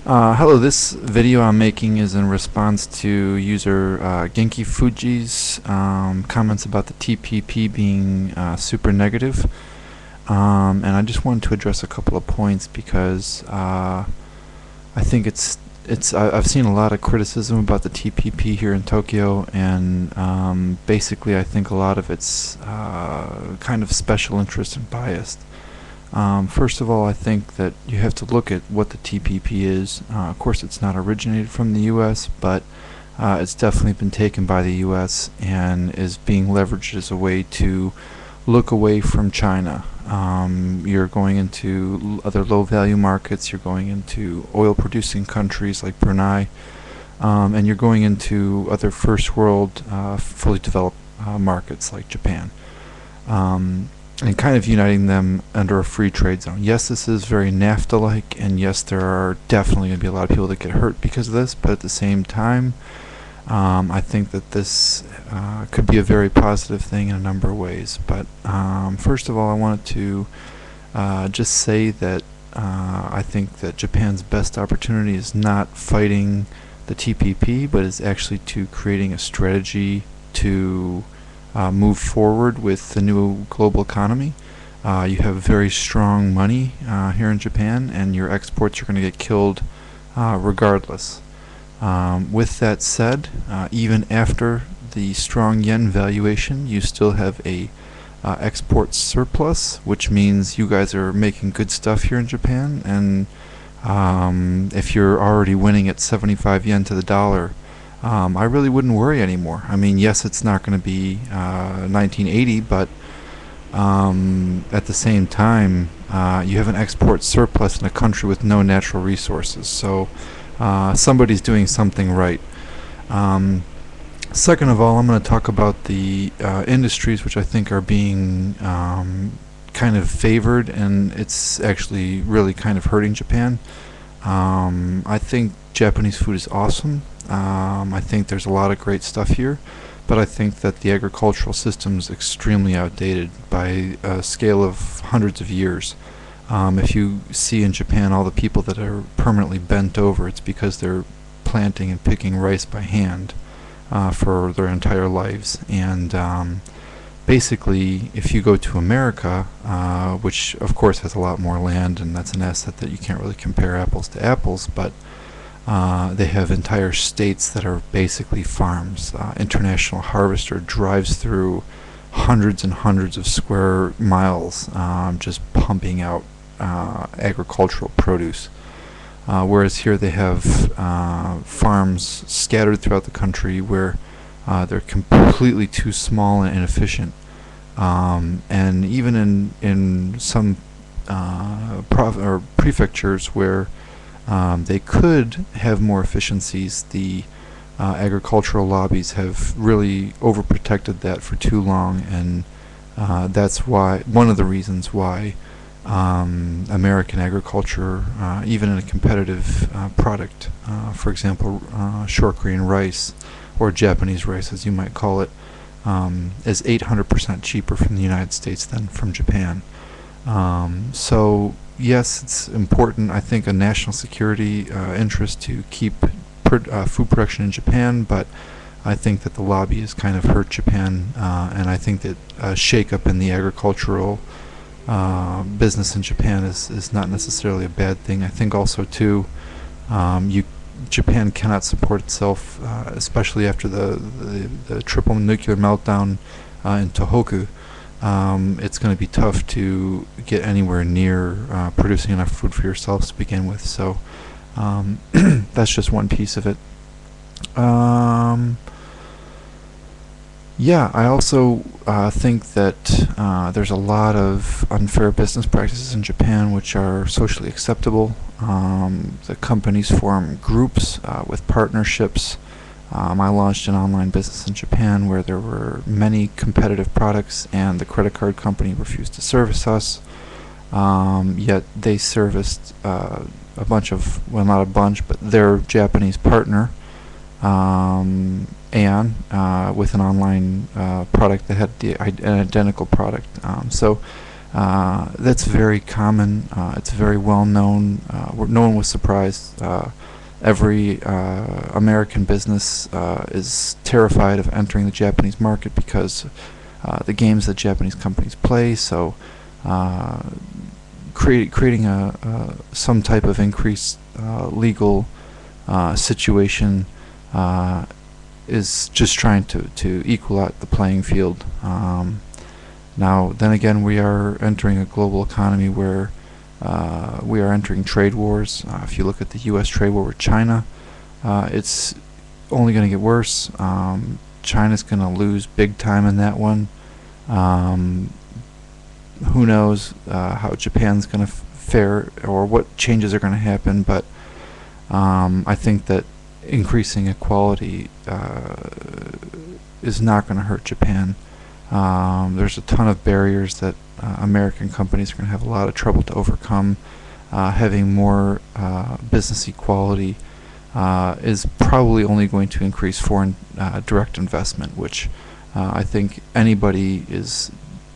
Hello, this video I'm making is in response to user Genki Fuji's comments about the TPP being super negative. And I just wanted to address a couple of points because I think I've seen a lot of criticism about the TPP here in Tokyo, and basically I think a lot of it's kind of special interest and biased. First of all, I think that you have to look at what the TPP is. Of course, it's not originated from the U.S., but it's definitely been taken by the U.S. and is being leveraged as a way to look away from China. You're going into other low-value markets, you're going into oil-producing countries like Brunei, and you're going into other first-world, fully developed markets like Japan. And kind of uniting them under a free trade zone. Yes, this is very NAFTA-like, and yes, there are definitely going to be a lot of people that get hurt because of this, but at the same time, I think that this could be a very positive thing in a number of ways. But first of all, I wanted to just say that I think that Japan's best opportunity is not fighting the TPP, but is actually to creating a strategy to move forward with the new global economy. You have very strong money here in Japan, and your exports are going to get killed regardless. With that said, even after the strong yen valuation, you still have a export surplus, which means you guys are making good stuff here in Japan, and if you're already winning at 75 yen to the dollar, I really wouldn't worry anymore. I mean, yes, it's not going to be 1980, but at the same time, you have an export surplus in a country with no natural resources. So somebody's doing something right. Second of all, I'm going to talk about the industries which I think are being kind of favored, and it's actually really kind of hurting Japan. I think Japanese food is awesome. I think there's a lot of great stuff here, but I think that the agricultural system is extremely outdated by a scale of hundreds of years. If you see in Japan all the people that are permanently bent over, it's because they're planting and picking rice by hand for their entire lives. And basically, if you go to America, which of course has a lot more land, and that's an asset that you can't really compare apples to apples, but they have entire states that are basically farms. International Harvester drives through hundreds and hundreds of square miles just pumping out agricultural produce. Whereas here they have farms scattered throughout the country where they're completely too small and inefficient. And even in some prefectures where they could have more efficiencies, the agricultural lobbies have really overprotected that for too long, and that's why one of the reasons why American agriculture, even in a competitive product, for example, short grain rice, or Japanese rice as you might call it, is 800% cheaper from the United States than from Japan. So yes, it's important, I think, a national security interest to keep food production in Japan, but I think that the lobby has kind of hurt Japan, and I think that a shake-up in the agricultural business in Japan is not necessarily a bad thing. I think also, too, Japan cannot support itself, especially after the triple nuclear meltdown in Tohoku. It's going to be tough to get anywhere near producing enough food for yourselves to begin with. So that's just one piece of it. Yeah, I also think that there's a lot of unfair business practices in Japan which are socially acceptable. The companies form groups with partnerships. I launched an online business in Japan where there were many competitive products, and the credit card company refused to service us. Yet they serviced a bunch of, well, not a bunch, but their Japanese partner, with an online product that had an identical product. So That's very common. It's very well known. No one was surprised. Every American business is terrified of entering the Japanese market because the games that Japanese companies play. So creating some type of increased legal situation is just trying to equal out the playing field. Now, then again, we are entering a global economy where we are entering trade wars. If you look at the U.S. trade war with China, it's only going to get worse. China's going to lose big time in that one. Who knows how Japan's going to fare or what changes are going to happen, but I think that increasing equality is not going to hurt Japan. There's a ton of barriers that American companies are going to have a lot of trouble to overcome. Having more business equality is probably only going to increase foreign direct investment, which I think anybody is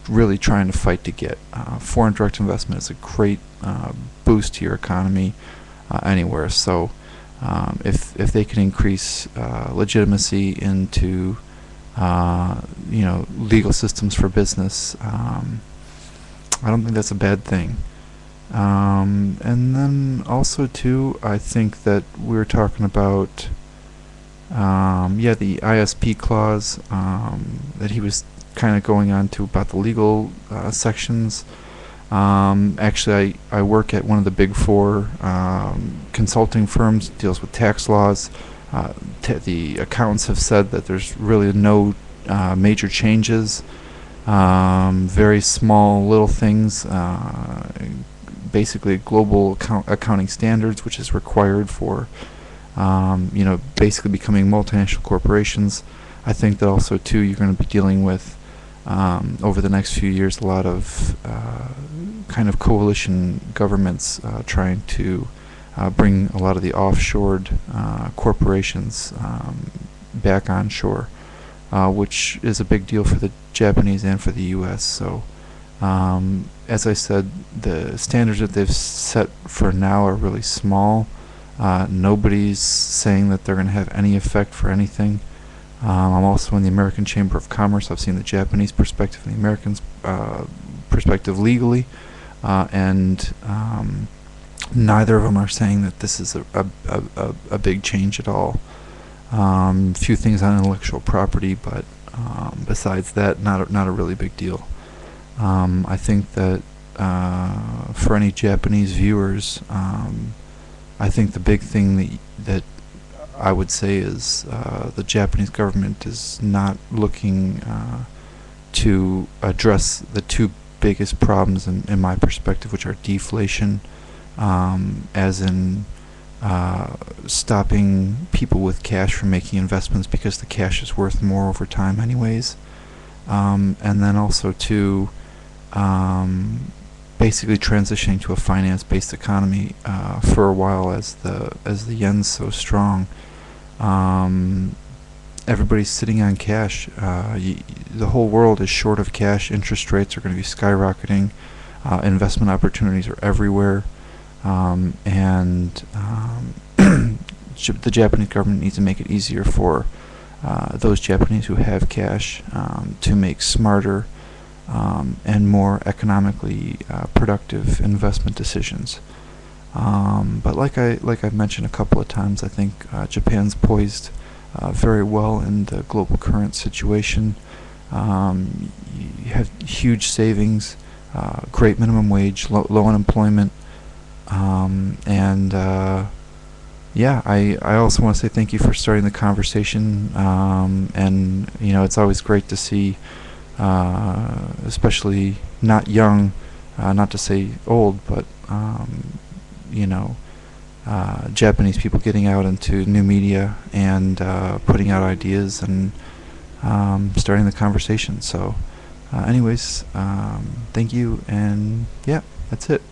really trying to fight to get. Foreign direct investment is a great boost to your economy anywhere. So if they can increase legitimacy into legal systems for business, I don't think that's a bad thing. And then also too, I think that we're talking about the ISP clause that he was kind of going on to about the legal sections. Actually, I work at one of the big four consulting firms, deals with tax laws. The accountants have said that there's really no major changes, very small little things, basically global accounting standards, which is required for basically becoming multinational corporations. I think that also too you're going to be dealing with over the next few years a lot of kind of coalition governments trying to bring a lot of the offshored corporations back onshore, which is a big deal for the Japanese and for the U.S. So as I said, the standards that they've set for now are really small. Nobody's saying that they're going to have any effect for anything. I'm also in the American Chamber of Commerce. I've seen the Japanese perspective and the American perspective legally, and neither of them are saying that this is a big change at all. Few things on intellectual property, but besides that, not a really big deal. I think that for any Japanese viewers, I think the big thing that I would say is the Japanese government is not looking to address the two biggest problems in my perspective, which are deflation, as in stopping people with cash from making investments because the cash is worth more over time anyways, and then also to basically transitioning to a finance-based economy for a while as the yen's so strong. Everybody's sitting on cash. The whole world is short of cash. Interest rates are going to be skyrocketing. Investment opportunities are everywhere. And the Japanese government needs to make it easier for those Japanese who have cash to make smarter and more economically productive investment decisions. But like I've mentioned a couple of times, I think Japan's poised very well in the global current situation. You have huge savings, great minimum wage, low unemployment, and I also want to say thank you for starting the conversation. And it's always great to see, especially not young, not to say old, but Japanese people getting out into new media and putting out ideas and starting the conversation. So anyways, thank you, and yeah, that's it.